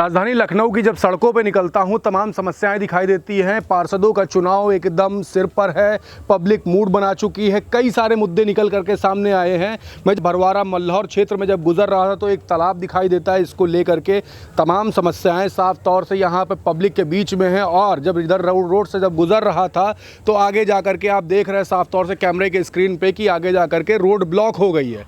राजधानी लखनऊ की जब सड़कों पर निकलता हूं तमाम समस्याएं दिखाई देती हैं। पार्षदों का चुनाव एकदम सिर पर है, पब्लिक मूड बना चुकी है, कई सारे मुद्दे निकल करके सामने आए हैं। मैं भरवारा मल्हौर क्षेत्र में जब गुजर रहा था तो एक तालाब दिखाई देता है, इसको लेकर के तमाम समस्याएं साफ तौर से यहाँ पर पब्लिक के बीच में हैं। और जब इधर रोड से जब गुजर रहा था तो आगे जा कर के आप देख रहे हैं साफ तौर से कैमरे के स्क्रीन पे कि आगे जा कर के रोड ब्लॉक हो गई है।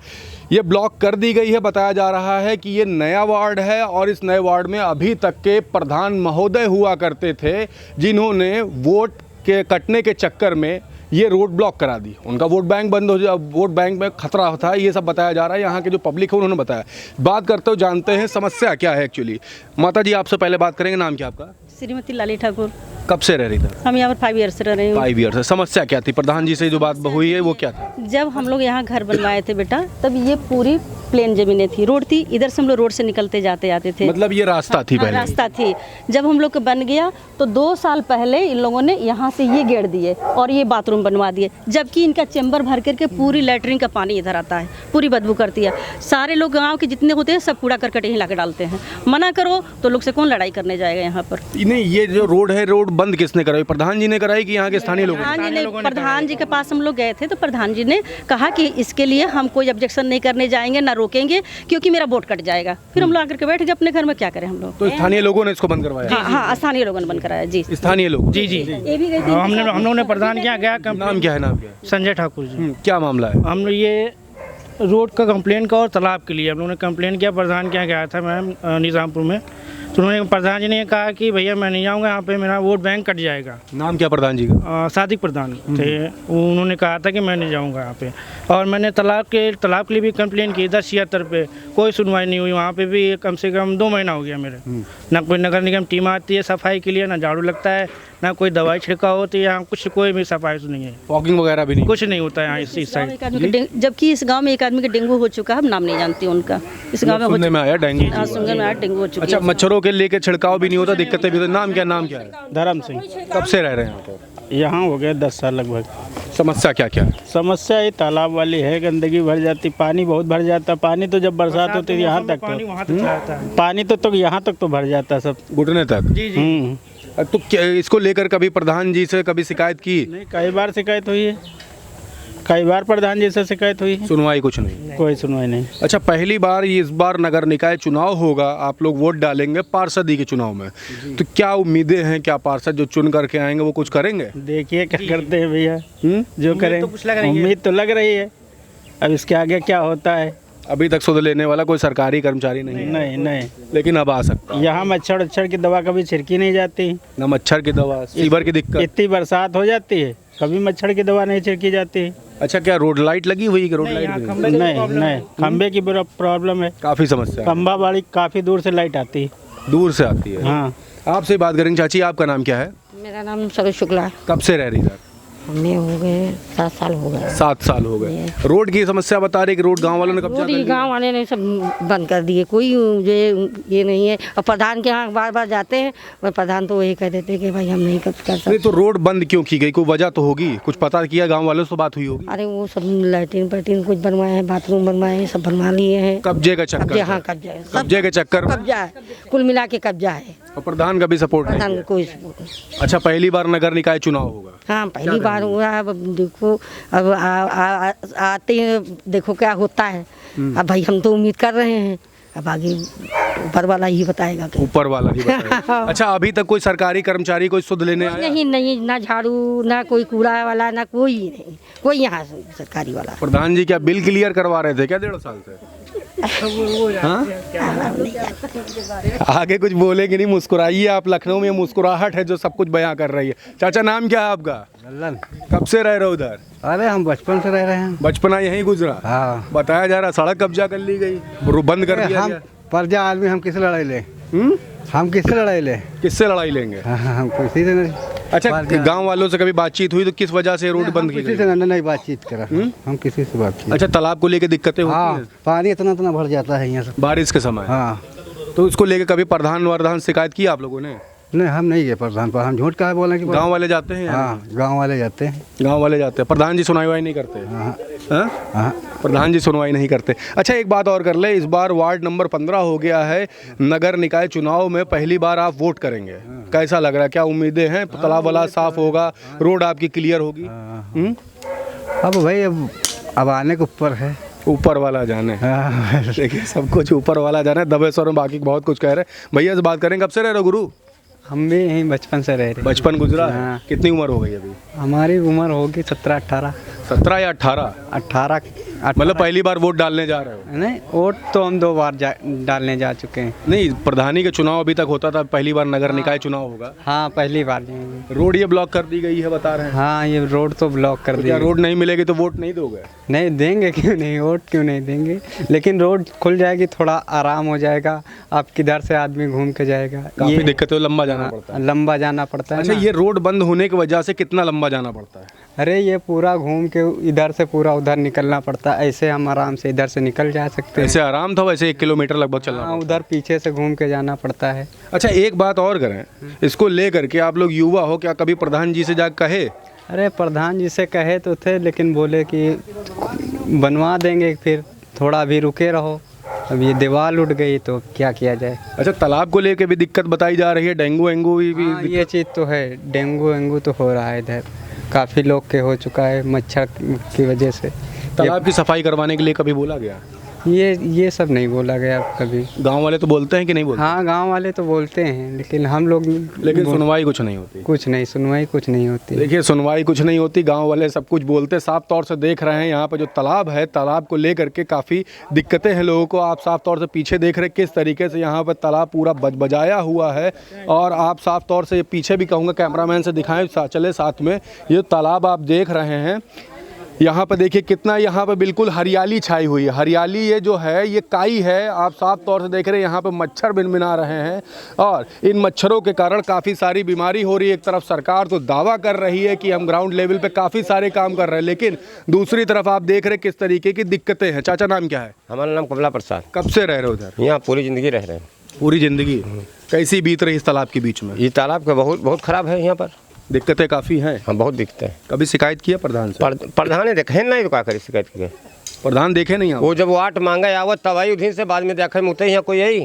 ये ब्लॉक कर दी गई है। बताया जा रहा है कि ये नया वार्ड है और इस नए वार्ड में अभी तक के प्रधान महोदय हुआ करते थे, जिन्होंने वोट के कटने के चक्कर में ये रोड ब्लॉक करा दी। उनका वोट बैंक बंद हो जाए, वोट बैंक में खतरा होता है, ये सब बताया जा रहा है। यहाँ के जो पब्लिक है उन्होंने बताया। बात करते हो, जानते हैं समस्या क्या है एक्चुअली। माता जी आपसे पहले बात करेंगे, नाम क्या आपका? श्रीमती लाली ठाकुर। कब से रह रही थी? हम यहाँ पर 5 ईयर से रह रहे हैं। 5 ईयर से। समस्या क्या थी? प्रधान जी से जो बात हुई है वो क्या था? जब हम लोग यहाँ घर बनवाए थे बेटा, तब ये पूरी प्लेन जमीनें थी, रोड थी, इधर से हम लोग रोड से निकलते जाते थे। मतलब ये रास्ता थी पहले? रास्ता थी। जब हम लोग का बन गया तो 2 साल पहले इन लोगों ने यहाँ से ये गेट दिए और ये बाथरूम बनवा दिए, जबकि इनका चैम्बर भर करके पूरी लैटरिन का पानी इधर आता है, पूरी बदबू करती है। सारे लोग गाँव के जितने होते हैं सब कूड़ा करकट यहीं ला के डालते हैं। मना करो तो लोग से कौन लड़ाई करने जाएगा यहाँ पर? नहीं, ये जो रोड है, रोड बंद किसने कराई? प्रधान जी ने कराई कि यहाँ के स्थानीय लोग? प्रधान जी के पास हम लोग गए थे तो प्रधान जी ने कहा कि इसके लिए हम कोई ऑब्जेक्शन नहीं करने जाएंगे, ना रोकेंगे, क्योंकि मेरा वोट कट जाएगा। फिर हम लोग आकर के बैठ गए अपने घर में, क्या करें हम लोग। तो स्थानीय लोगों ने इसको बंद करवाया? हाँ, स्थानीय लोगों ने बंद कराया जी। स्थानीय लोग? जी। ये भी हम लोग ने प्रधान क्या गया। नाम क्या है? नाम क्या है? संजय ठाकुर जी। क्या मामला है? हम लोग ये रोड का कंप्लेन का और तालाब के लिए हम लोगों ने कंप्लेन किया। प्रधान क्या गया था मैम निज़ामपुर में, तो उन्होंने प्रधान जी ने कहा कि भैया मैं नहीं जाऊँगा, यहाँ पे मेरा वोट बैंक कट जाएगा। नाम क्या प्रधान जी का? सादिक प्रधान थे। उन्होंने कहा था कि मैं नहीं जाऊँगा यहाँ पे। और मैंने तालाब के लिए भी कंप्लेन की 1076 पे, कोई सुनवाई नहीं हुई। वहाँ पे भी कम से कम 2 महीना हो गया मेरे। ना कोई नगर निगम टीम आती है सफाई के लिए, ना झाड़ू लगता है, ना कोई दवाई छिड़काव होती है यहाँ, कुछ कोई भी सफाई नहीं है। फॉगिंग वगैरह भी नहीं? कुछ नहीं होता है यहाँ इस साइड। जबकि इस गांव में एक आदमी का डेंगू हो चुका है, हम नाम नहीं जानती उनका। इस गांव में सुनने में आया डेंगू? सुनने में आया डेंगू हो चुका है। अच्छा, मच्छरों के लेके छिड़काव भी नहीं होता, दिक्कतें भी? नाम क्या है? धर्म सिंह। कब से रह रहे हैं यहाँ पर? यहाँ हो गए 10 साल लगभग। समस्या क्या क्या है? समस्या ये तालाब वाली है, गंदगी भर जाती, पानी बहुत भर जाता। पानी तो जब बरसात होती है यहाँ तक, पानी तो यहाँ तक तो भर जाता सब, घुटने तक। जी। तो इसको लेकर कभी प्रधान जी से कभी शिकायत की? नहीं, कई बार शिकायत हुई है, कई बार प्रधान जी से शिकायत हुई है। सुनवाई कुछ नहीं? कोई सुनवाई नहीं। अच्छा, पहली बार इस बार नगर निकाय चुनाव होगा, आप लोग वोट डालेंगे पार्षदी के चुनाव में, तो क्या उम्मीदें हैं? क्या पार्षद जो चुन करके आएंगे वो कुछ करेंगे? देखिए क्या करते हैं भैया, जो करें। उम्मीद तो लग रही है, अब इसके आगे क्या होता है। अभी तक सुध लेने वाला कोई सरकारी कर्मचारी नहीं? नहीं। लेकिन अब आ सकता है। यहाँ मच्छर की दवा कभी छिड़की नहीं जाती, न मच्छर की दवा, सीवर की दिक्कत। इतनी बरसात हो जाती है, कभी मच्छर की दवा नहीं छिड़की जाती। अच्छा, क्या रोड लाइट लगी हुई है? रोड लाइट नहीं, खंबे की प्रॉब्लम है, काफी समस्या। खंबा वाली काफी दूर से लाइट आती है। दूर से आती है? हाँ। आपसे बात करेंगे। चाची आपका नाम क्या है? मेरा नाम सरोज शुक्ला। कब से रह रही है? हमें हो गए 7 साल हो गए। 7 साल हो गए। रोड की समस्या बता रहे कि रोड गांव वालों ने कब्जा कर लिया? गांव वाले ने सब बंद कर दिए, कोई ये नहीं है। और प्रधान के यहाँ बार जाते हैं, और प्रधान तो वही कह देते हैं कि भाई हम नहीं कर सकते। तो रोड बंद क्यों की गई? कोई वजह तो होगी, कुछ पता किया गाँव वालों से बात हुई होगी? अरे वो सब लैट्रिन पैट्रिन कुछ बनवाए हैं, बाथरूम बनवाए हैं, सब बनवा लिए हैं। कब्जे का चक्कर? हाँ, कब्जे के चक्कर, कब्जा है, कुल मिला के कब्जा है। और प्रधान का भी सपोर्ट नहीं? प्रधान कोई सपोर्ट नहीं। अच्छा, पहली बार नगर निकाय चुनाव होगा? हाँ, पहली बार हुआ। अब देखो, अब आते हैं, देखो क्या होता है। अब भाई हम तो उम्मीद कर रहे हैं, अब आगे ऊपर वाला ही बताएगा। ऊपर वाला ही बताएगा। अच्छा, अभी तक कोई सरकारी कर्मचारी कोई सुध लेने आया? नहीं, ना झाड़ू, ना कोई कूड़ा वाला, ना कोई नहीं, कोई यहाँ सरकारी वाला। प्रधान जी क्या बिल क्लियर करवा रहे थे क्या 1.5 साल से? हाँ? आगे कुछ बोलेंगे नहीं, मुस्कुराइए आप। लखनऊ में मुस्कुराहट है जो सब कुछ बयां कर रही है। चाचा, नाम क्या है आपका? लल्लन। कब से रह रहे हो उधर? अरे हम बचपन से रह रहे हैं। बचपना यहीं गुजरा? हाँ। बताया जा रहा सड़क कब्जा कर ली गई, बंद कर दिया हम गया। प्रजा आदमी, हम किससे लड़ाई ले? हम किससे लड़ाई ले? किससे लड़ाई लेंगे? हाँ, हम किसी से नहीं। अच्छा, गांव वालों से कभी बातचीत हुई तो किस वजह से रोड बंद की किसी गई? से नहीं बातचीत करा। हम किसी से बातचीत। अच्छा, तालाब को लेके दिक्कतें होती हाँ, हैं? पानी इतना भर जाता है यहाँ से बारिश के समय? हाँ। तो इसको लेके कभी प्रधान शिकायत की आप लोगों ने? नहीं हम नहीं गए प्रधान पर, हम झूठ का बोलें कि गांव वाले जाते हैं? हाँ गांव वाले जाते हैं। गांव वाले जाते हैं, प्रधान जी सुनवाई नहीं करते? हाँ हाँ? हाँ। प्रधान जी सुनवाई नहीं करते। अच्छा एक बात और कर ले, इस बार वार्ड नंबर 15 हो गया है, नगर निकाय चुनाव में पहली बार आप वोट करेंगे, कैसा लग रहा है? क्या उम्मीदें हैं? तालाब वाला साफ होगा, रोड आपकी क्लियर होगी? अब भाई अब आने के ऊपर है, ऊपर वाला जाने। हाँ। देखिए सब कुछ ऊपर वाला जाना है, दबे स्वर में बाकी बहुत कुछ कह रहे हैं। भैया से बात करें, कब से रह रहे हो गुरु? हम भी यहीं बचपन से रह रहे। बचपन गुजरा है? हाँ। कितनी उम्र हो गई अभी? हमारी उम्र होगी 17-18। 17 या 18? 18 मतलब पहली बार वोट डालने जा रहे हो? नहीं, वोट तो हम 2 बार डालने जा चुके हैं। नहीं, प्रधानी के चुनाव अभी तक होता था, पहली बार नगर निकाय चुनाव होगा। हाँ पहली बार जाएंगे। रोड ये ब्लॉक कर दी गई है बता रहे हैं। हाँ ये रोड तो ब्लॉक कर तो दिया। क्या रोड नहीं मिलेगी तो वोट नहीं दोगे? नहीं देंगे, क्यों नहीं, वोट क्यों नहीं देंगे, लेकिन रोड खुल जाएगी, थोड़ा आराम हो जाएगा, आप किधर से आदमी घूम के जाएगा। काफी दिक्कत है, लंबा जाना पड़ता है। लंबा जाना पड़ता है। अच्छा ना। ये रोड बंद होने की वजह से कितना लंबा जाना पड़ता है? अरे ये पूरा घूम के इधर से पूरा उधर निकलना पड़ता है, ऐसे हम आराम से इधर से निकल जा सकते हैं। ऐसे आराम था, वैसे 1 किलोमीटर लगभग चलना हाँ पड़ता उधर पीछे से घूम के जाना पड़ता है। है। अच्छा एक बात और करें, इसको लेकर के आप लोग युवा हो, क्या कभी प्रधान जी से जा कहे? अरे प्रधान जी से कहे तो थे, लेकिन बोले कि बनवा देंगे, फिर थोड़ा अभी रुके रहो, अब ये दीवार उठ गई तो क्या किया जाए। अच्छा तालाब को लेके भी दिक्कत बताई जा रही है, डेंगू वेंगू भी हाँ, ये चीज़ तो है, डेंगू वेंगू तो हो रहा है इधर, काफ़ी लोग के हो चुका है मच्छर की वजह से। तालाब की सफाई करवाने के लिए कभी बोला गया? ये सब नहीं बोला गया कभी। गांव वाले तो बोलते हैं कि नहीं बोलते? हाँ गांव वाले तो बोलते हैं, लेकिन हम लोग लेकिन सुनवाई कुछ नहीं होती। कुछ नहीं, सुनवाई कुछ नहीं होती। देखिए सुनवाई कुछ नहीं होती, गांव वाले सब कुछ बोलते, साफ तौर से देख रहे हैं यहाँ पर जो तालाब है, तालाब को लेकर के काफ़ी दिक्कतें हैं लोगों को। आप साफ तौर से पीछे देख रहे हैं किस तरीके से यहाँ पर तालाब पूरा बजाया हुआ है, और आप साफ तौर से पीछे भी कहूँगा कैमरामैन से दिखाएं चले साथ में, ये तालाब आप देख रहे हैं, यहाँ पर देखिए कितना यहाँ पर बिल्कुल हरियाली छाई हुई है। हरियाली ये जो है ये काई है, आप साफ तौर से देख रहे हैं यहाँ पर मच्छर भिनभिना रहे हैं, और इन मच्छरों के कारण काफ़ी सारी बीमारी हो रही है। एक तरफ सरकार तो दावा कर रही है कि हम ग्राउंड लेवल पे काफ़ी सारे काम कर रहे हैं, लेकिन दूसरी तरफ आप देख रहे हैं किस तरीके की दिक्कतें हैं। चाचा नाम क्या है? हमारा नाम कमला प्रसाद। कब से रह रहे हो उधर? यहाँ पूरी ज़िंदगी रह रहे हैं। पूरी ज़िंदगी? कैसी बीत रही इस तालाब के बीच में? ये तालाब का बहुत ख़राब है, यहाँ पर दिक्कतें काफ़ी हैं। हाँ बहुत दिक्कतें हैं। कभी शिकायत किया प्रधान से? प्रधान ने देखे नहीं तो क्या करे शिकायत के? प्रधान देखे नहीं आप? वो जब वाट मांगा आवत तब आई उधर से, बाद में देखा मुते यहाँ कोई आई।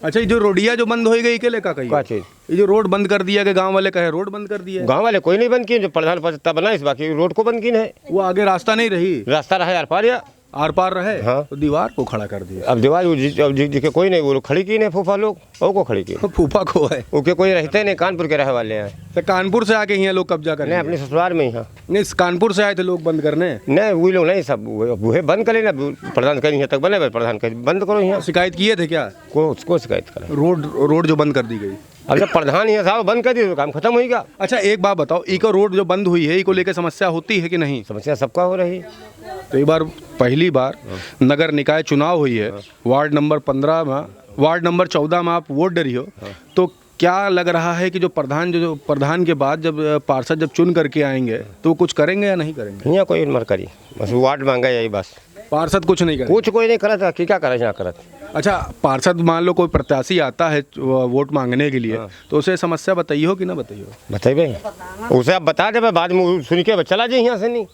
अच्छा ये जो रोडिया जो बंद हो गई के लेकर कही? क्या चीज़? ये जो रोड बंद कर दिया, कि गांव वाले कहे रोड बंद कर दिया? गाँव वाले कोई नहीं बंद किए, जो प्रधान पद बना इस बाकी रोड को बंद की है। वो आगे रास्ता नहीं रही, रास्ता रहा यार पार, या आर पार रहे। हाँ। तो दीवार को खड़ा कर दिया। अब दीवार जिसके कोई नहीं, वो लोग खड़ी की नहीं, फूफा लोग वो को खड़ी की, फूफा को है, उनके कोई रहते नहीं, कानपुर के रहे वाले हैं। तो कानपुर से आके यहाँ लोग कब्जा कर नहीं अपने ससुराल में यहाँ नहीं, कानपुर से आए थे लोग बंद करने। नहीं वही लोग नहीं, सब वही बंद करे ना, प्रधान कहीं यहाँ तक बने, प्रधान कहीं बंद करो यहाँ। शिकायत किए थे क्या? को शिकायत करें? रोड जो बंद कर दी गई। अब जब प्रधान यहाँ साहब बंद कर दिए तो काम खत्म होगा। अच्छा एक बात बताओ, इको रोड जो बंद हुई है, इको लेकर समस्या होती है कि नहीं? समस्या सबका हो रही है। तो एक बार पहली बार नगर निकाय चुनाव हुई है, वार्ड नंबर 15 में, वार्ड नंबर 14 में आप वोट डरी हो, तो क्या लग रहा है कि जो प्रधान के बाद जब पार्षद जब चुन करके आएंगे तो कुछ करेंगे या नहीं करेंगे? यहाँ कोई मर करी, बस वार्ड मांगा यही बस, पार्षद कुछ नहीं करेंगे? कुछ कोई नहीं करता कि क्या करे यहाँ करत। अच्छा पार्षद मान लो कोई प्रत्याशी आता है वोट मांगने के लिए, तो उसे समस्या बताइए हो कि ना बताइए हो? बताइए उसे आप बता दे, बाद में सुन के चला जाए यहाँ से, नहीं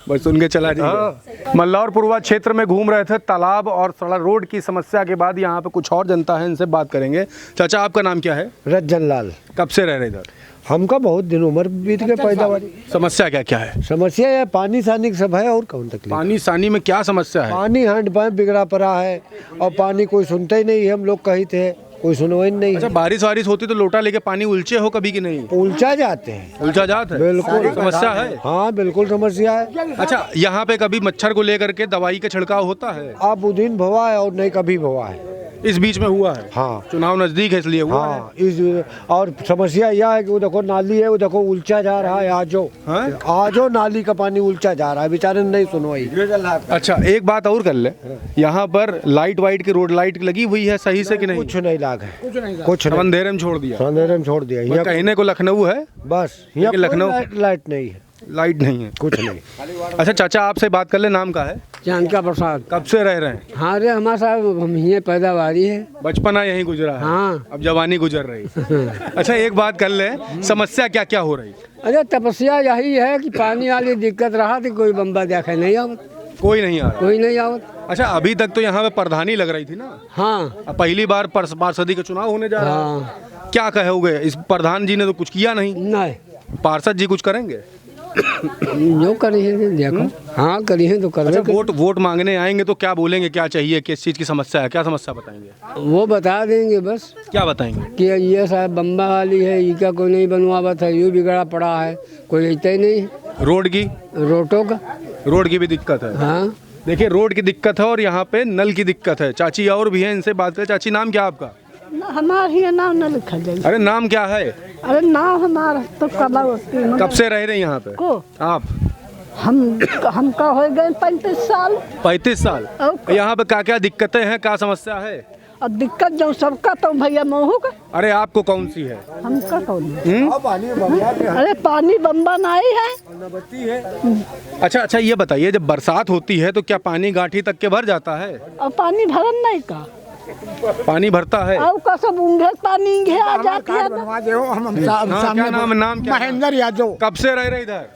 बस सुन के चला जाइए। मल्लौर पूर्वा क्षेत्र में घूम रहे थे, तालाब और सड़क रोड की समस्या के बाद यहाँ पे कुछ और जनता है, इनसे बात करेंगे। चाचा आपका नाम क्या है? रज्जन लाल। कब से रह रहे इधर? हमका बहुत दिन उम्र बीत गए पैदावारी। समस्या क्या क्या है? समस्या है पानी सानी सब है, और कौन तकलीफ? पानी सानी में क्या समस्या है? पानी हैंडपंप बिगड़ा पड़ा है, और पानी कोई सुनता ही नहीं है, हम लोग कही थे कोई सुनवाई नहीं। अच्छा बारिश वारिश होती तो लोटा लेके पानी उलचे हो कभी कि नहीं? उलझा जाते हैं। उलझा जाता है? बिल्कुल समस्या है। हाँ बिल्कुल समस्या है। अच्छा यहाँ पे कभी मच्छर को लेकर के दवाई का छिड़काव होता है? अब उदिन भवा है और नहीं कभी भवा है। इस बीच में हुआ है? हाँ चुनाव नजदीक है इसलिए हुआ है। हाँ इस और समस्या यह है कि वो देखो नाली है, वो देखो उलझा जा रहा है, आजो नाली का पानी उलझा जा रहा है, बेचारे नहीं सुनवाई। अच्छा एक बात और कर ले, यहाँ पर लाइट वाइट की रोड लाइट लगी हुई है सही से कि नहीं? कुछ नहीं लाग है, कुछ नहीं, अंधेरे में छोड़ दिया। अंधेरे में छोड़ दिया। यहाँ कहने को लखनऊ है, बस यहाँ लखनऊ लाइट नहीं है। लाइट नहीं है, कुछ नहीं। अच्छा चाचा आपसे बात कर ले, नाम का है? जानका प्रसाद। कब से रह रहे हैं? हाँ रे हमारे साहब हम ही पैदावारी है। बचपना यहीं गुजरा है? हाँ। अब जवानी गुजर रही। अच्छा एक बात कर ले, समस्या क्या क्या हो रही? अरे तपस्या यही है कि पानी वाली दिक्कत रहा तो कोई बम्बा देखे नहीं आवत, कोई नहीं आ रहा। कोई नहीं आवत। अच्छा अभी तक तो यहाँ पे प्रधानी लग रही थी ना? हाँ अब पहली बार पार्षदी का चुनाव होने जा रहा है। हाँ। क्या कहोगे? इस प्रधान जी ने तो कुछ किया नहीं, नहीं पार्षद जी कुछ करेंगे? जो करी है देखो। हाँ करी है तो कर। अच्छा वोट मांगने आएंगे तो क्या बोलेंगे, क्या चाहिए, किस चीज़ की समस्या है, क्या समस्या बताएंगे? वो बता देंगे बस क्या बताएंगे? कि ये साहब बम्बा वाली है, ये क्या कोई नहीं बनवावत है, यूँ बिगड़ा पड़ा है, कोई लेता ही नहीं। रोड की? रोटों का रोड की भी दिक्कत है। हाँ। देखिए रोड की दिक्कत है और यहाँ पे नल की दिक्कत है। चाची और भी हैं, इनसे बात करें। चाची नाम क्या आपका? हमारे नाम न लिखा जाए। अरे नाम क्या है? अरे नाम हमारा तो कब से रह रहे हैं यहाँ पे को आप? हमका हो गए 35 साल। 35 साल। और यहाँ पे क्या क्या दिक्कतें हैं, क्या समस्या है? और दिक्कत जो सबका तो भैया मोहू का। अरे आपको कौन सी है? हमका कौन है? अरे पानी बम्बा नहीं है। अच्छा ये बताइए, जब बरसात होती है तो क्या पानी गांठी तक के भर जाता है? और पानी भरन नहीं का। पानी भरता है और का सब ऊँघे पानी ऊँघे आ जाती है ना। हाँ, क्या नाम क्या? महेंद्र यादव। कब से रह रहे इधर?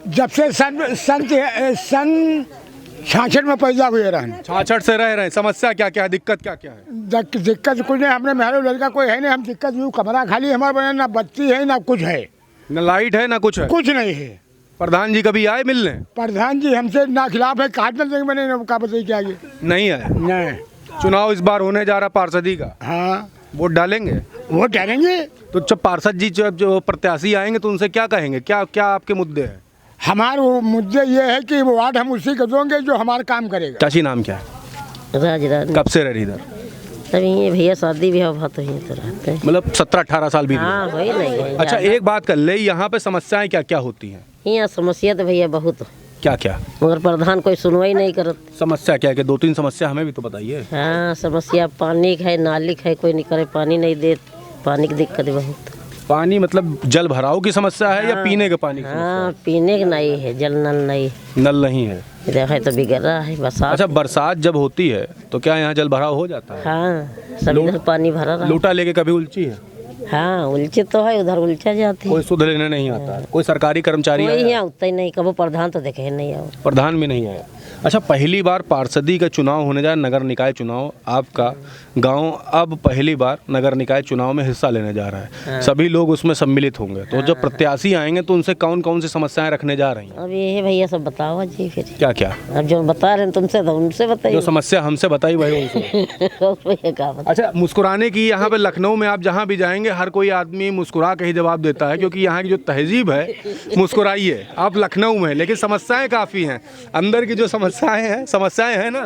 जब से सन 66 में पैदा हुए रहे। 66 से रह रहे हैं। समस्या क्या क्या है, दिक्कत क्या क्या है? दिक्कत कुछ नहीं, हमने मेहरा लड़का कोई है नहीं, हम दिक्कत यूँ कमरा खाली हमारे बने, ना बत्ती है ना कुछ है, न लाइट है ना कुछ है, कुछ नहीं है। प्रधान जी कभी आए मिलने? प्रधान जी हमसे ना खिलाफ है, काट न देंगे, मैंने कहा बताइए क्या ये। नहीं आए। नहीं। चुनाव इस बार होने जा रहा पार्षदी का, हाँ वोट डालेंगे? वोट डालेंगे। तो जब पार्षद जी जो प्रत्याशी आएंगे तो उनसे क्या कहेंगे, क्या क्या आपके मुद्दे हैं? हमारे मुद्दे ये है कि वार्ड हम उसी को देंगे जो हमारा काम करेगा। चाची नाम क्या है? राज कब से रह रही इधर? तभी ये भैया शादी ब्याह बहुत ही तो रहते हैं। मतलब 17-18 साल बीत गए। हाँ वही नहीं है। अच्छा एक बात कर ले, यहाँ पे समस्याएं क्या क्या होती हैं? यहाँ समस्या तो भैया बहुत, क्या क्या? मगर प्रधान कोई सुनवाई नहीं करत। समस्या क्या है कि 2-3 समस्या हमें भी तो बताइए। हाँ समस्या पानी का है, नाली का है, कोई नहीं करे, पानी नहीं दे, पानी की दिक्कत है बहुत। पानी मतलब जल भराव की समस्या है या पीने के पानी की समस्या? हाँ पीने का नहीं है, जल नल नहीं, नल नहीं है। देखा तो बिगड़ रहा है बरसात। अच्छा बरसात जब होती है तो क्या यहाँ जल भराव हो जाता है? हाँ सब इधर पानी भरा रहा। लोटा लेके कभी उलची है? हाँ उलझे तो है, उधर उलझा जाती है। कोई सुध लेने नहीं आता है? कोई सरकारी कर्मचारी कोई आया? यहाँ उतना ही नहीं, कबो प्रधान तो देखे नहीं आओ। प्रधान भी नहीं आया। अच्छा पहली बार पार्षदी का चुनाव होने जा, नगर निकाय चुनाव, आपका गांव अब पहली बार नगर निकाय चुनाव में हिस्सा लेने जा रहा है। सभी लोग उसमें सम्मिलित होंगे, तो जब प्रत्याशी आएंगे तो उनसे कौन कौन सी समस्याएं रखने जा रही हैं? अब ये भैया सब बताओ जी फिर। क्या क्या? अब जो बता रहे हैं तुमसे तो उनसे बताइए। जो समस्या हमसे बताई वही उनसे। भैया क्या बता। अच्छा मुस्कुराने की, यहाँ पे लखनऊ में आप जहाँ भी जाएंगे हर कोई आदमी मुस्कुरा के ही जवाब देता है, क्योंकि यहाँ की जो तहजीब है मुस्कुराइए। आप लखनऊ में, लेकिन समस्याएं काफ़ी हैं, अंदर की जो समस्याएं हैं ना,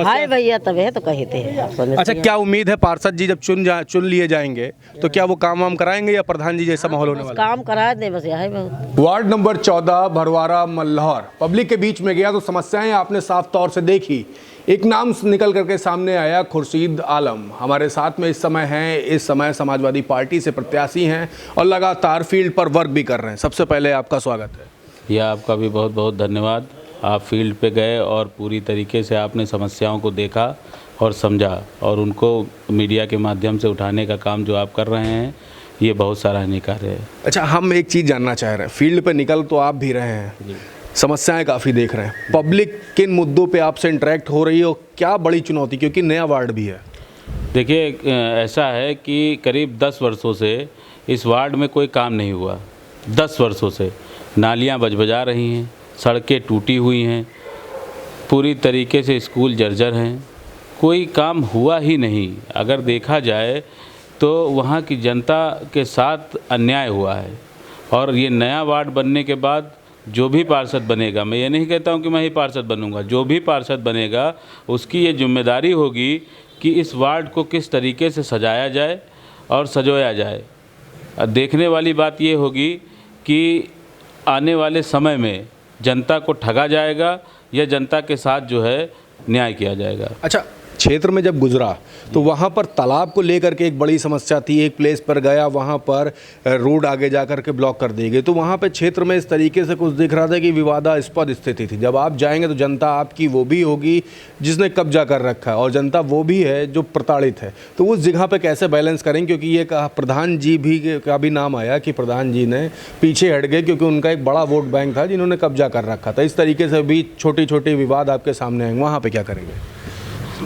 हाय भैया तब है तो कहते हैं। अच्छा क्या उम्मीद है पार्षद जी जब चुन लिए जाएंगे तो क्या वो काम वाम कराएंगे या प्रधान जी जैसा माहौल होने वाला है? काम करा दे बस, यही बहुत। Ward number 14 Bharwara Malhaur, public के बीच में गया तो समस्याएं आपने साफ तौर से देखी। एक नाम निकल करके सामने आया, खुर्शीद आलम हमारे साथ में इस समय हैं। इस समय समाजवादी पार्टी से प्रत्याशी हैं और लगातार फील्ड पर वर्क भी कर रहे हैं। सबसे पहले आपका स्वागत है। यह आपका भी बहुत बहुत धन्यवाद। आप फील्ड पे गए और पूरी तरीके से आपने समस्याओं को देखा और समझा, और उनको मीडिया के माध्यम से उठाने का काम जो आप कर रहे हैं ये बहुत सराहनीय कार्य है। अच्छा हम एक चीज़ जानना चाह रहे हैं, फील्ड पे निकल तो आप भी रहे हैं, समस्याएं काफ़ी देख रहे हैं, पब्लिक किन मुद्दों पे आपसे इंटरेक्ट हो रही है और क्या बड़ी चुनौती, क्योंकि नया वार्ड भी है? देखिए ऐसा है कि करीब 10 वर्षों से इस वार्ड में कोई काम नहीं हुआ। 10 वर्षों से नालियाँ बजबजा रही हैं, सड़कें टूटी हुई हैं, पूरी तरीके से स्कूल जर्जर हैं, कोई काम हुआ ही नहीं। अगर देखा जाए तो वहाँ की जनता के साथ अन्याय हुआ है। और ये नया वार्ड बनने के बाद जो भी पार्षद बनेगा, मैं ये नहीं कहता हूँ कि मैं ही पार्षद बनूंगा, जो भी पार्षद बनेगा उसकी ये जिम्मेदारी होगी कि इस वार्ड को किस तरीके से सजाया जाए और सजोया जाए। देखने वाली बात ये होगी कि आने वाले समय में जनता को ठगा जाएगा या जनता के साथ जो है न्याय किया जाएगा। अच्छा क्षेत्र में जब गुजरा तो वहाँ पर तालाब को लेकर के एक बड़ी समस्या थी। एक प्लेस पर गया, वहाँ पर रोड आगे जा कर के ब्लॉक कर दी गई, तो वहाँ पे क्षेत्र में इस तरीके से कुछ दिख रहा था कि विवादास्पद स्थिति थी। जब आप जाएंगे तो जनता आपकी वो भी होगी जिसने कब्जा कर रखा है और जनता वो भी है जो प्रताड़ित है। तो उस जगह पे कैसे बैलेंस करें, क्योंकि ये कहा प्रधान जी भी का भी नाम आया कि प्रधान जी ने पीछे हट गए क्योंकि उनका एक बड़ा वोट बैंक था जिन्होंने कब्जा कर रखा था। इस तरीके से भी छोटी छोटी विवाद आपके सामने आएंगे, वहाँ पर क्या करेंगे?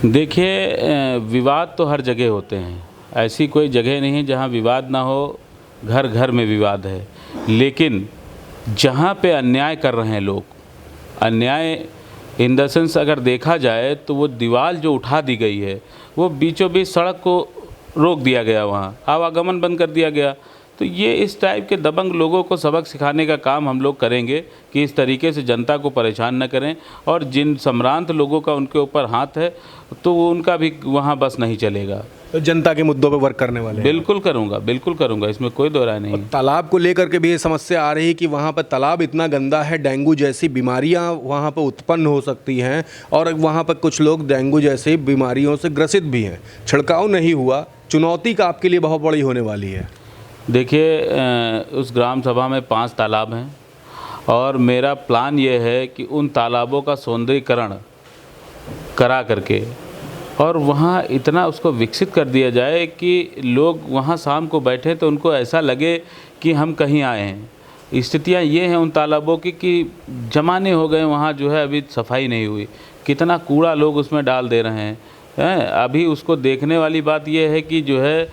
देखिए, विवाद तो हर जगह होते हैं, ऐसी कोई जगह नहीं है जहाँ विवाद ना हो। घर घर में विवाद है, लेकिन जहाँ पे अन्याय कर रहे हैं लोग, अन्याय इन द सेंस अगर देखा जाए तो वो दीवार जो उठा दी गई है, वो बीचों बीच सड़क को रोक दिया गया, वहाँ आवागमन बंद कर दिया गया। तो ये इस टाइप के दबंग लोगों को सबक सिखाने का काम हम लोग करेंगे कि इस तरीके से जनता को परेशान न करें, और जिन सम्रांत लोगों का उनके ऊपर हाथ है तो उनका भी वहाँ बस नहीं चलेगा। तो जनता के मुद्दों पे वर्क करने वाले हैं? बिल्कुल करूँगा, इसमें कोई दो राय नहीं है। तालाब को लेकर के भी ये समस्या आ रही है कि वहाँ पर तालाब इतना गंदा है, डेंगू जैसी बीमारियाँ वहाँ पर उत्पन्न हो सकती हैं और वहाँ पर कुछ लोग डेंगू जैसी बीमारियों से ग्रसित भी हैं। छिड़काव नहीं हुआ, चुनौती का आपके लिए बहुत बड़ी होने वाली है। देखिए, उस ग्राम सभा में 5 तालाब हैं और मेरा प्लान ये है कि उन तालाबों का सौंदर्यीकरण करा करके और वहाँ इतना उसको विकसित कर दिया जाए कि लोग वहाँ शाम को बैठे तो उनको ऐसा लगे कि हम कहीं आए हैं। स्थितियाँ ये हैं उन तालाबों की कि जमाने हो गए वहाँ जो है अभी सफाई नहीं हुई, कितना कूड़ा लोग उसमें डाल दे रहे हैं। अभी उसको देखने वाली बात यह है कि जो है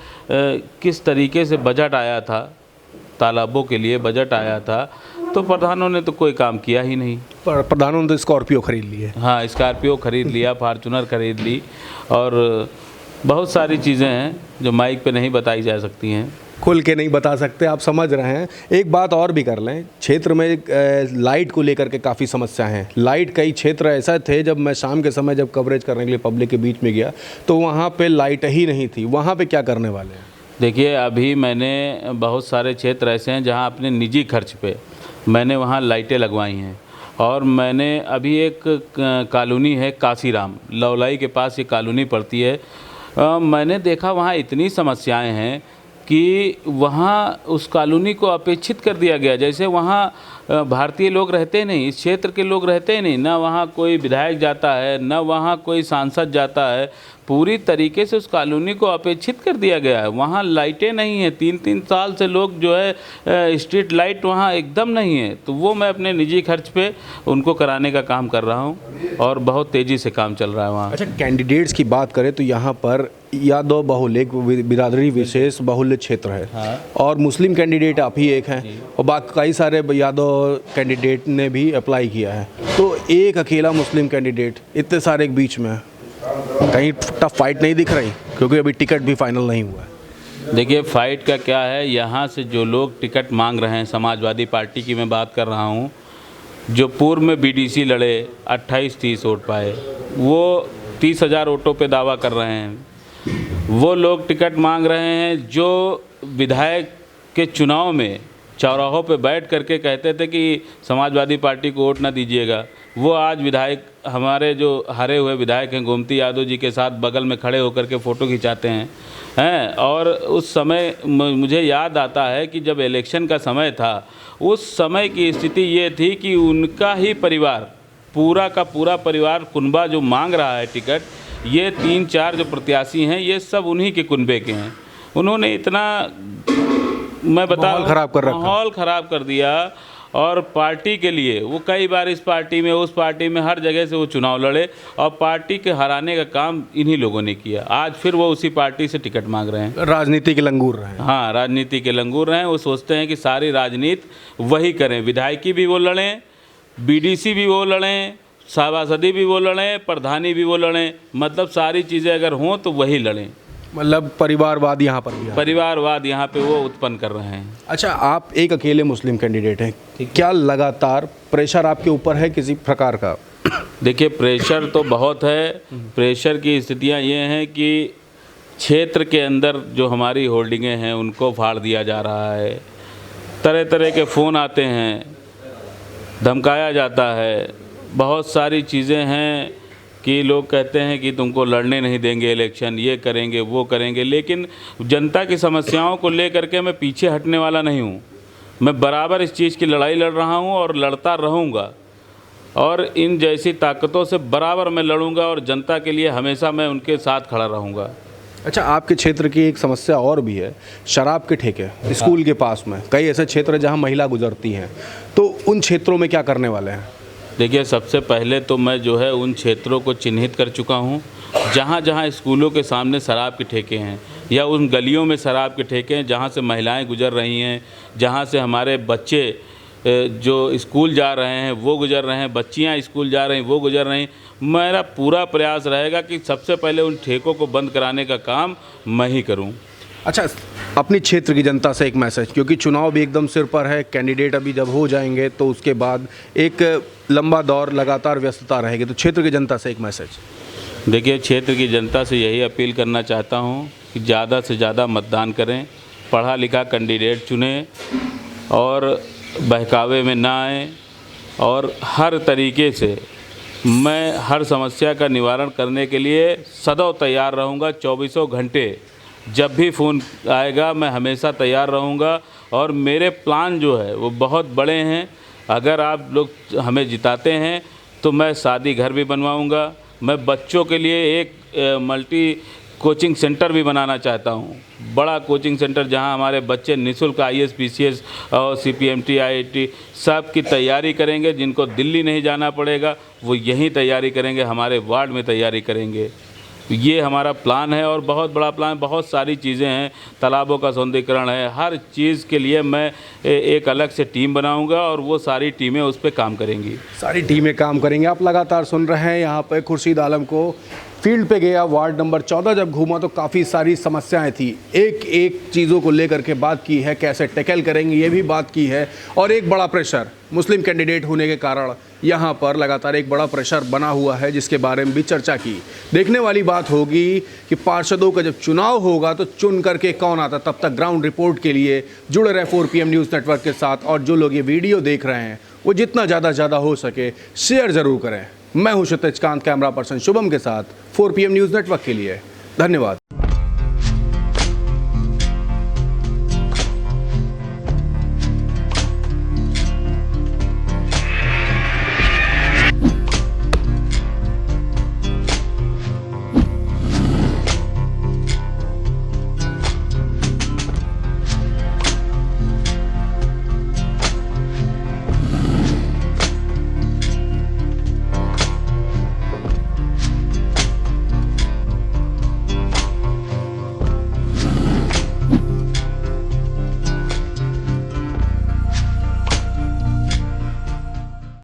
किस तरीके से बजट आया था, तालाबों के लिए बजट आया था, तो प्रधानों ने तो कोई काम किया ही नहीं। प्रधानों ने तो स्कॉर्पियो खरीद ली है। हाँ, स्कॉर्पियो खरीद लिया, फार्चूनर खरीद ली और बहुत सारी चीज़ें हैं जो माइक पे नहीं बताई जा सकती हैं, खुल के नहीं बता सकते, आप समझ रहे हैं। एक बात और भी कर लें, क्षेत्र में लाइट को लेकर के काफ़ी समस्या है। लाइट कई क्षेत्र ऐसा थे, जब मैं शाम के समय जब कवरेज करने के लिए पब्लिक के बीच में गया तो वहाँ पे लाइट ही नहीं थी। वहाँ पे क्या करने वाले हैं? देखिए, अभी मैंने बहुत सारे क्षेत्र ऐसे हैं जहाँ अपने निजी खर्च पे मैंने वहाँ लाइटें लगवाई हैं। और मैंने अभी एक कॉलोनी है काशीराम, लौलाई के पास ये कॉलोनी पड़ती है, मैंने देखा वहाँ इतनी समस्याएं हैं कि वहाँ उस कॉलोनी को अपेक्षित कर दिया गया, जैसे वहाँ भारतीय लोग रहते नहीं, इस क्षेत्र के लोग रहते नहीं, ना वहाँ कोई विधायक जाता है, ना वहाँ कोई सांसद जाता है। पूरी तरीके से उस कॉलोनी को अपेक्षित कर दिया गया है। वहाँ लाइटें नहीं हैं, 3-3 साल से लोग जो है स्ट्रीट लाइट वहाँ एकदम नहीं है। तो वो मैं अपने निजी खर्च पे उनको कराने का काम कर रहा हूँ और बहुत तेज़ी से काम चल रहा है वहाँ। अच्छा, कैंडिडेट्स की बात करें तो यहाँ पर यादव बहुल एक बिरादरी विशेष बहुल्य क्षेत्र है। हाँ। और मुस्लिम कैंडिडेट आप ही एक हैं और बाकी कई सारे यादव कैंडिडेट ने भी अप्लाई किया है, तो एक अकेला मुस्लिम कैंडिडेट इतने सारे के बीच में कहीं टफ फाइट नहीं दिख रही, क्योंकि अभी टिकट भी फाइनल नहीं हुआ है। देखिए, फाइट का क्या है, यहाँ से जो लोग टिकट मांग रहे हैं, समाजवादी पार्टी की मैं बात कर रहा हूँ, जो पूर्व में बीडीसी लड़े 28-30 वोट पाए, वो 30,000 वोटों पे दावा कर रहे हैं। वो लोग टिकट मांग रहे हैं जो विधायक के चुनाव में चौराहों पे बैठ करके कहते थे कि समाजवादी पार्टी को वोट ना दीजिएगा। वो आज विधायक, हमारे जो हारे हुए विधायक हैं गोमती यादव जी के साथ बगल में खड़े होकर के फ़ोटो खिंचाते हैं। और उस समय मुझे याद आता है कि जब इलेक्शन का समय था, उस समय की स्थिति ये थी कि उनका ही परिवार, पूरा का पूरा परिवार कुनबा जो मांग रहा है टिकट, ये 3-4 जो प्रत्याशी हैं ये सब उन्हीं के कुनबे के हैं। उन्होंने इतना, मैं बता, माहौल ख़राब कर दिया। और पार्टी के लिए वो कई बार इस पार्टी में उस पार्टी में हर जगह से वो चुनाव लड़े और पार्टी के हराने का काम इन्हीं लोगों ने किया। आज फिर वो उसी पार्टी से टिकट मांग रहे हैं। राजनीति के लंगूर रहे हैं। हाँ, राजनीति के लंगूर रहे हैं। वो सोचते हैं कि सारी राजनीति वही करें, विधायकी भी वो लड़ें, बीडीसी भी वो लड़ें, सभासदी भी वो लड़ें, प्रधानी भी वो लड़ें, मतलब सारी चीज़ें अगर हों तो वही लड़ें। मतलब परिवारवाद यहाँ पर भी, परिवारवाद यहाँ पे वो उत्पन्न कर रहे हैं। अच्छा, आप एक अकेले मुस्लिम कैंडिडेट हैं, क्या लगातार प्रेशर आपके ऊपर है किसी प्रकार का? देखिए, प्रेशर तो बहुत है। प्रेशर की स्थितियाँ ये हैं कि क्षेत्र के अंदर जो हमारी होल्डिंगें हैं उनको फाड़ दिया जा रहा है, तरह तरह के फ़ोन आते हैं, धमकाया जाता है, बहुत सारी चीज़ें हैं कि लोग कहते हैं कि तुमको लड़ने नहीं देंगे इलेक्शन, ये करेंगे वो करेंगे, लेकिन जनता की समस्याओं को लेकर के मैं पीछे हटने वाला नहीं हूँ। मैं बराबर इस चीज़ की लड़ाई लड़ रहा हूँ और लड़ता रहूँगा, और इन जैसी ताकतों से बराबर मैं लड़ूंगा और जनता के लिए हमेशा मैं उनके साथ खड़ा रहूँगा। अच्छा, आपके क्षेत्र की एक समस्या और भी है, शराब के ठेके स्कूल के पास में कई ऐसे क्षेत्र हैं जहां महिला गुजरती हैं, तो उन क्षेत्रों में क्या करने वाले हैं? देखिए, सबसे पहले तो मैं जो है उन क्षेत्रों को चिन्हित कर चुका हूँ जहाँ जहाँ स्कूलों के सामने शराब के ठेके हैं या उन गलियों में शराब के ठेके हैं जहाँ से महिलाएं गुजर रही हैं, जहाँ से हमारे बच्चे जो स्कूल जा रहे हैं वो गुजर रहे हैं, बच्चियां स्कूल जा रही हैं वो गुजर रही हैं। मेरा पूरा प्रयास रहेगा कि सबसे पहले उन ठेकों को बंद कराने का काम मैं ही करूं। अच्छा, अपनी क्षेत्र की जनता से एक मैसेज, क्योंकि चुनाव भी एकदम सिर पर है, कैंडिडेट अभी जब हो जाएंगे तो उसके बाद एक लंबा दौर लगातार व्यस्तता रहेगी, तो क्षेत्र की जनता से एक मैसेज। देखिए, क्षेत्र की जनता से यही अपील करना चाहता हूं कि ज़्यादा से ज़्यादा मतदान करें, पढ़ा लिखा कैंडिडेट चुनें और बहकावे में ना आए, और हर तरीके से मैं हर समस्या का निवारण करने के लिए सदैव तैयार रहूँगा। 24 घंटे जब भी फ़ोन आएगा मैं हमेशा तैयार रहूँगा, और मेरे प्लान जो है वो बहुत बड़े हैं। अगर आप लोग हमें जिताते हैं तो मैं शादी घर भी बनवाऊँगा, मैं बच्चों के लिए एक मल्टी कोचिंग सेंटर भी बनाना चाहता हूँ, बड़ा कोचिंग सेंटर जहाँ हमारे बच्चे निःशुल्क IAS PCS और CPMT IIT सब की तैयारी करेंगे। जिनको दिल्ली नहीं जाना पड़ेगा वो यहीं तैयारी करेंगे, हमारे वार्ड में तैयारी करेंगे। ये हमारा प्लान है और बहुत बड़ा प्लान, बहुत सारी चीज़ें हैं, तालाबों का सौंदर्यीकरण है, हर चीज़ के लिए मैं एक अलग से टीम बनाऊंगा और वो सारी टीमें उस पर काम करेंगी। सारी टीमें काम करेंगे। आप लगातार सुन रहे हैं यहाँ पर खुर्शीद आलम को। फील्ड पे गया, वार्ड नंबर 14 जब घूमा तो काफ़ी सारी समस्याएं थी, एक एक चीज़ों को लेकर के बात की है, कैसे टैकल करेंगे ये भी बात की है, और एक बड़ा प्रेशर मुस्लिम कैंडिडेट होने के कारण यहाँ पर लगातार एक बड़ा प्रेशर बना हुआ है, जिसके बारे में भी चर्चा की। देखने वाली बात होगी कि पार्षदों का जब चुनाव होगा तो चुन करके कौन आता। तब तक ग्राउंड रिपोर्ट के लिए जुड़े रहे 4PM न्यूज़ नेटवर्क के साथ, और जो लोग ये वीडियो देख रहे हैं वो जितना ज़्यादा हो सके शेयर ज़रूर करें। मैं हूं क्षितिज कांत, कैमरा पर्सन शुभम के साथ 4PM न्यूज़ नेटवर्क के लिए। धन्यवाद।